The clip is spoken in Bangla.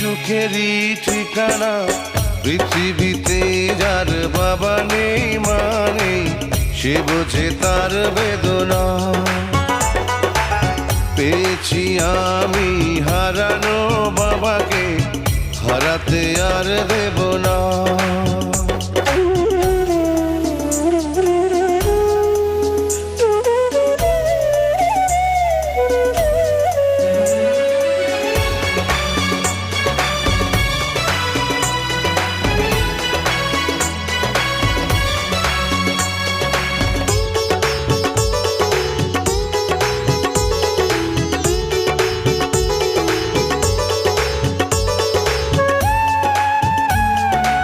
সুখেরই ঠিকানা পৃথিবীতে যার বাবা নেই মা নেই সে বোঝে তার বেদনা। পেয়েছি আমি হারানো বাবাকে হারাতে আর দেব না।